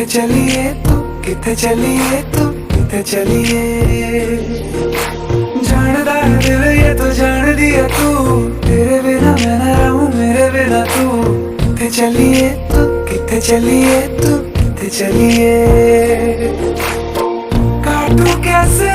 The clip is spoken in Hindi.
किथे चलिए तू, किथे चलिए तू, किथे चलिए। जानदा है दिल ये तो जान दिया तू, तेरे बिना मैं ना रहूं मेरे बिना तू। किथे चलिए तू, किथे चलिए तू, किथे चलिए। काटू कैसे